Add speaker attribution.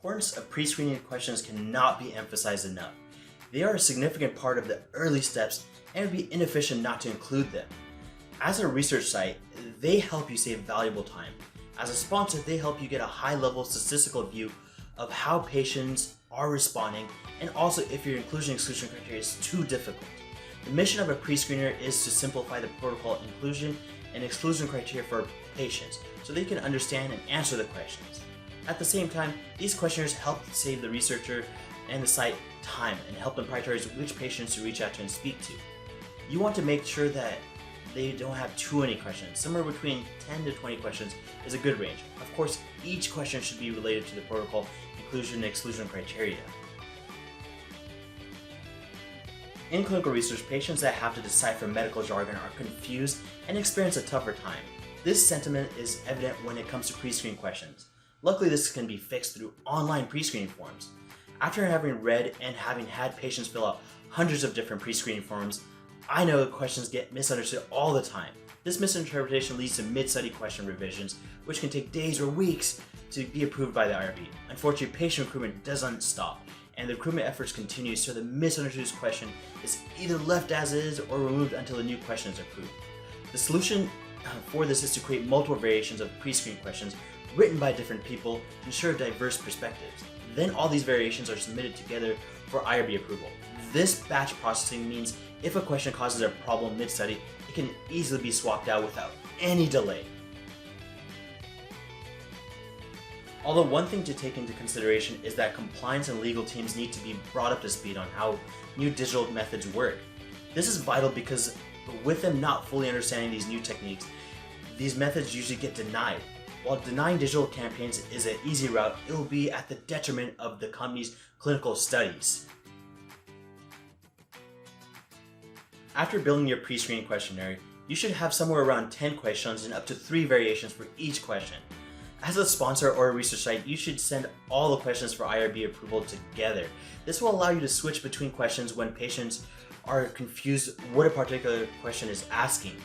Speaker 1: importance of pre-screening questions cannot be emphasized enough. They are a significant part of the early steps and it would be inefficient not to include them. As a research site, they help you save valuable time. As a sponsor, they help you get a high-level statistical view of how patients are responding and also if your inclusion-exclusion criteria is too difficult. The mission of a pre-screener is to simplify the protocol inclusion and exclusion criteria for patients so they can understand and answer the questions. At the same time, these questionnaires help save the researcher and the site time and help them prioritize which patients to reach out to and speak to. You want to make sure that they don't have too many questions. Somewhere between 10 to 20 questions is a good range. Of course, each question should be related to the protocol inclusion and exclusion criteria. In clinical research, patients that have to decipher medical jargon are confused and experience a tougher time. This sentiment is evident when it comes to pre-screen questions. Luckily, this can be fixed through online pre-screening forms. After having read and having had patients fill out hundreds of different pre-screening forms, I know questions get misunderstood all the time. This misinterpretation leads to mid-study question revisions, which can take days or weeks to be approved by the IRB. Unfortunately, patient recruitment doesn't stop, and the recruitment efforts continue, so the misunderstood question is either left as is or removed until a new question is approved. The solution for this is to create multiple variations of pre-screen questions written by different people to ensure diverse perspectives. Then all these variations are submitted together for IRB approval. This batch processing means if a question causes a problem mid-study, it can easily be swapped out without any delay. Although one thing to take into consideration is that compliance and legal teams need to be brought up to speed on how new digital methods work. This is vital because with them not fully understanding these new techniques, these methods usually get denied. While denying digital campaigns is an easy route, it will be at the detriment of the company's clinical studies. After building your pre-screening questionnaire, you should have somewhere around 10 questions and up to 3 variations for each question. As a sponsor or a research site, you should send all the questions for IRB approval together. This will allow you to switch between questions when patients are confused what a particular question is asking.